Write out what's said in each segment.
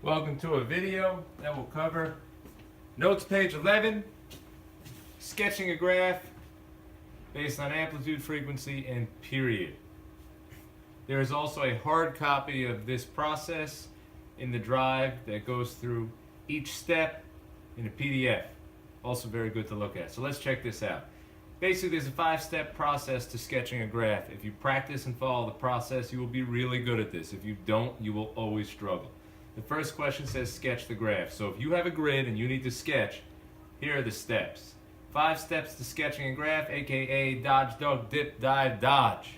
Welcome to a video that will cover notes page 11, sketching a graph based on amplitude, frequency, and period. There is also a hard copy of this process in the drive that goes through each step in a PDF. Also very good to look at. So let's check this out. Basically, there's a 5-step process to sketching a graph. If you practice and follow the process, you will be really good at this. If you don't, you will always struggle. The first question says sketch the graph. So if you have a grid and you need to sketch, here are the steps. 5 steps to sketching a graph, aka dodge, duck, dip, dive, dodge.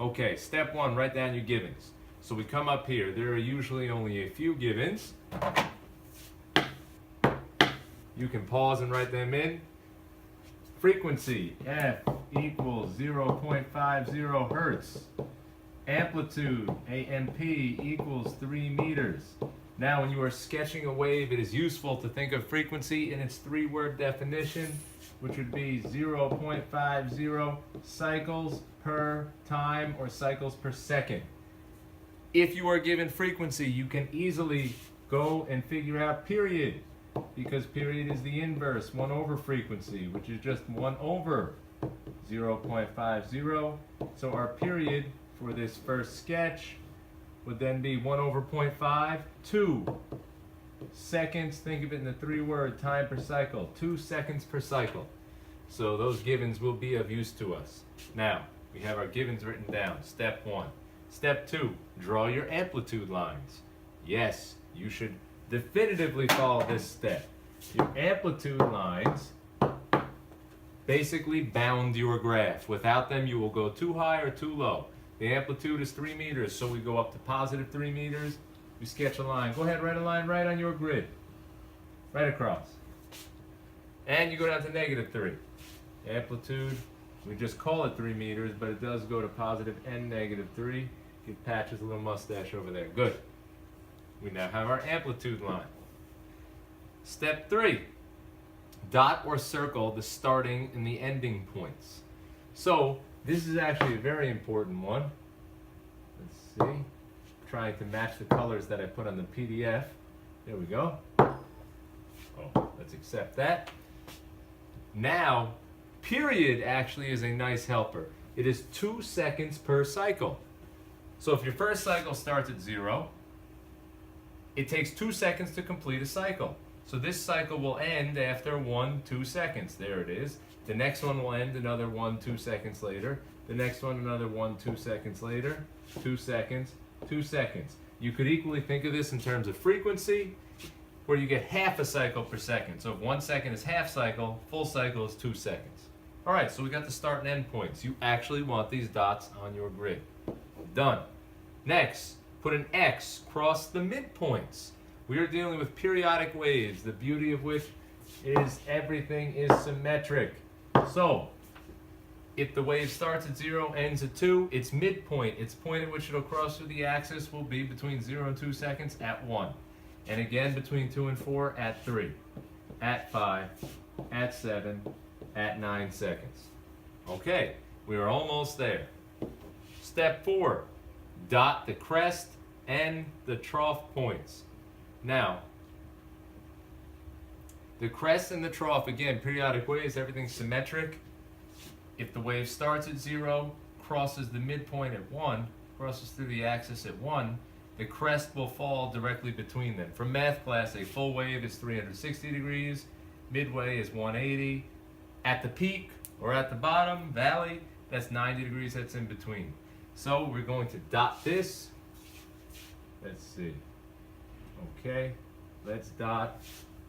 Okay, step 1, write down your givens. So we come up here. There are usually only a few givens. You can pause and write them in. Frequency, F equals 0.50 hertz. Amplitude, AMP, equals 3 meters. Now, when you are sketching a wave, it is useful to think of frequency in its 3-word definition, which would be 0.50 cycles per time or cycles per second. If you are given frequency, you can easily go and figure out period, because period is the inverse, 1 over frequency, which is just 1 over 0.50. So our period for this first sketch would then be 1 over 0.5, 2 seconds. Think of it in the 3-word time per cycle, 2 seconds per cycle. So those givens will be of use to us. Now, we have our givens written down. Step 1. Step 2, draw your amplitude lines. Yes, you should definitively follow this step. Your amplitude lines basically bound your graph. Without them, you will go too high or too low. The amplitude is 3 meters, so we go up to positive 3 meters. We sketch a line. Go ahead, write a line right on your grid. Right across. And you go down to negative 3. Amplitude, we just call it 3 meters, but it does go to positive and negative 3. Give Patches a little mustache over there. Good. We now have our amplitude line. Step 3, dot or circle the starting and the ending points. So this is actually a very important one. Let's see. Trying to match the colors that I put on the PDF. There we go. Oh, let's accept that. Now, period actually is a nice helper. It is 2 seconds per cycle. So if your first cycle starts at 0, it takes 2 seconds to complete a cycle. So this cycle will end after 1-2 seconds. There it is. The next one will end another 1-2 seconds later. The next one another 1-2 seconds later. 2 seconds, 2 seconds. You could equally think of this in terms of frequency, where you get half a cycle per second. So if 1 second is half cycle, full cycle is 2 seconds. All right, so we got the start and end points. You actually want these dots on your grid. Done. Next, put an X across the midpoints. We are dealing with periodic waves, the beauty of which is everything is symmetric. So, if the wave starts at 0, ends at 2, its midpoint, its point at which it'll cross through the axis, will be between 0 and 2 seconds at 1. And again between 2 and 4 at 3, at 5, at 7, at 9 seconds. Okay, we are almost there. Step 4, dot the crest and the trough points. Now, the crest and the trough, again, periodic waves, everything's symmetric. If the wave starts at 0, crosses the midpoint at 1, crosses through the axis at 1, the crest will fall directly between them. From math class, a full wave is 360 degrees, midway is 180. At the peak, or at the bottom, valley, that's 90 degrees, that's in between. So we're going to dot this. Let's see. Okay, let's dot.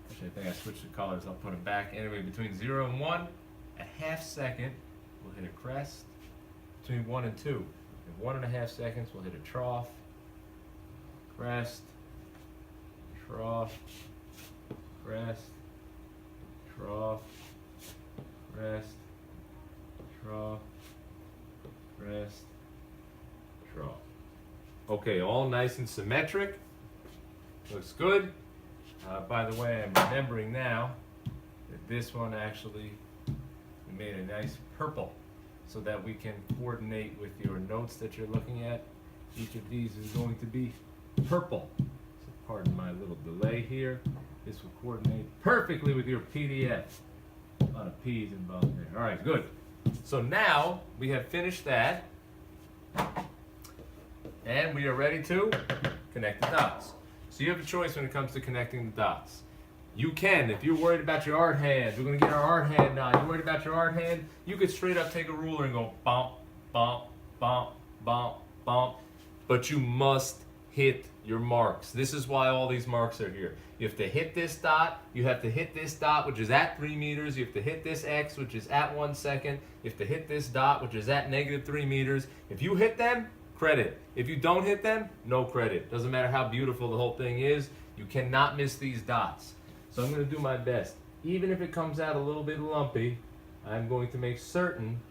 Actually, I think I switched the colors. I'll put them back. Anyway, between 0 and 1, a half second, we'll hit a crest. Between 1 and 2, in 1.5 seconds, we'll hit a trough. Crest, trough, crest, trough, crest, trough, crest, trough. Okay, all nice and symmetric. Looks good. By the way, I'm remembering now that this one actually, we made a nice purple so that we can coordinate with your notes that you're looking at. Each of these is going to be purple. So pardon my little delay here. This will coordinate perfectly with your PDF. A lot of P's involved there. All right, good. So now we have finished that, and we are ready to connect the dots. So you have a choice when it comes to connecting the dots. You can, if you're worried about your art hand, we're going to get our art hand on. You're worried about your art hand, you could straight up take a ruler and go bump, bump, bump, bump, bump. But you must hit your marks. This is why all these marks are here. You have to hit this dot, you have to hit this dot, which is at 3 meters, you have to hit this X, which is at 1 second, you have to hit this dot, which is at -3 meters. If you hit them, credit. If you don't hit them, no credit. Doesn't matter how beautiful the whole thing is, you cannot miss these dots. So I'm going to do my best. Even if it comes out a little bit lumpy, I'm going to make certain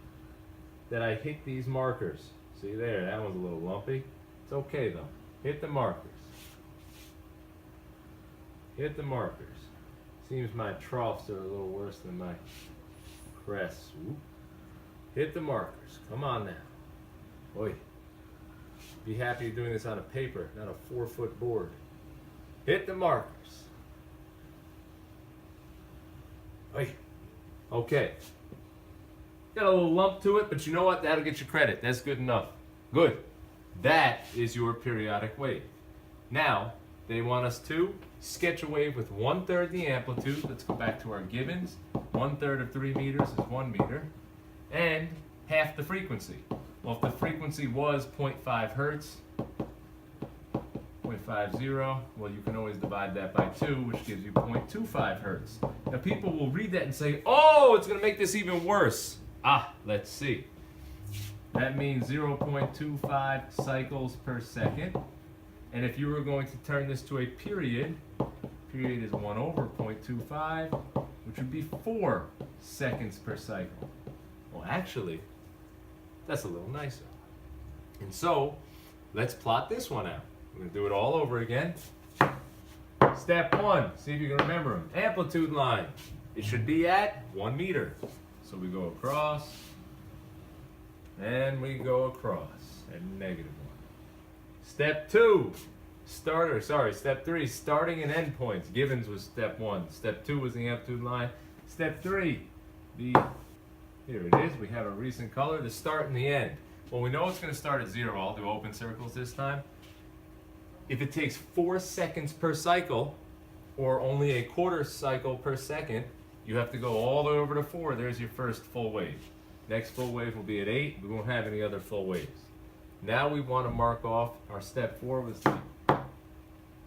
that I hit these markers. See there, that one's a little lumpy. It's okay though. Hit the markers. Hit the markers. Seems my troughs are a little worse than my crests. Whoop. Hit the markers. Come on now. Oi. Be happy you're doing this on a paper, not a 4-foot board. Hit the markers. Oi. Okay. Got a little lump to it, but you know what? That'll get you credit. That's good enough. Good. That is your periodic wave. Now, they want us to sketch a wave with 1/3 the amplitude. Let's go back to our givens. 1/3 of 3 meters is 1 meter. And half the frequency. Well, if the frequency was 0.5 hertz, 0.50, well, you can always divide that by 2, which gives you 0.25 hertz. Now, people will read that and say, oh, it's going to make this even worse. Let's see. That means 0.25 cycles per second. And if you were going to turn this to a period, period is 1 over 0.25, which would be 4 seconds per cycle. Well, actually, that's a little nicer. And so, let's plot this one out. We're going to do it all over again. Step 1, see if you can remember them. Amplitude line. It should be at 1 meter. So we go across, and we go across at -1. Step 2, step 3, starting and end points. Givens was step 1. Step 2 was the amplitude line. Step 3, here it is, we have a recent color, the start and the end. Well, we know it's going to start at 0. I'll do open circles this time. If it takes 4 seconds per cycle, or only a 1/4 cycle per second, you have to go all the way over to 4. There's your first full wave. Next full wave will be at 8. We won't have any other full waves. Now we want to mark off our step 4 was the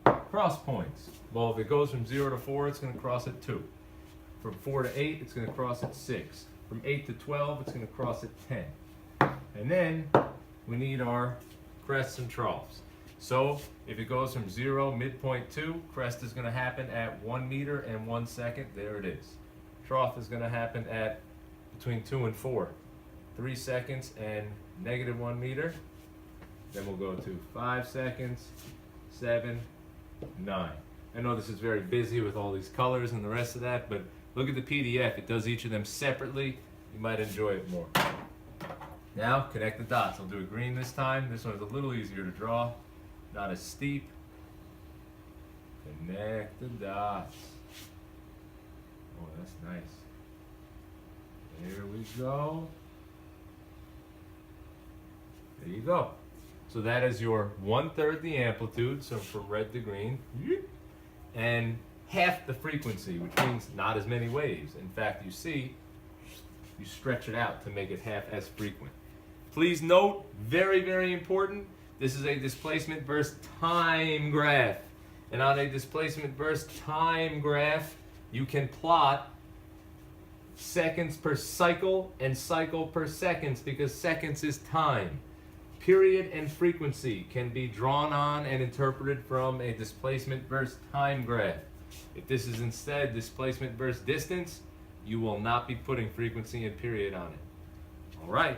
cross points. Well, if it goes from 0 to 4, it's going to cross at 2. From 4 to 8, it's going to cross at 6. From 8 to 12, it's going to cross at 10. And then we need our crests and troughs. So if it goes from 0, midpoint 2, crest is going to happen at 1 meter and 1 second. There it is. Trough is going to happen at between 2 and 4. 3 seconds and -1 meter. Then we'll go to 5 seconds, 7, 9. I know this is very busy with all these colors and the rest of that, but look at the PDF. It does each of them separately. You might enjoy it more. Now, connect the dots. I'll do a green this time. This one's a little easier to draw, not as steep. Connect the dots. Oh, that's nice. There we go. There you go. So that is your 1/3 the amplitude, so from red to green, and half the frequency, which means not as many waves. In fact, you see, you stretch it out to make it half as frequent. Please note, very, very important, this is a displacement versus time graph. And on a displacement versus time graph, you can plot seconds per cycle and cycle per seconds, because seconds is time. Period and frequency can be drawn on and interpreted from a displacement versus time graph. If this is instead displacement versus distance, you will not be putting frequency and period on it. All right.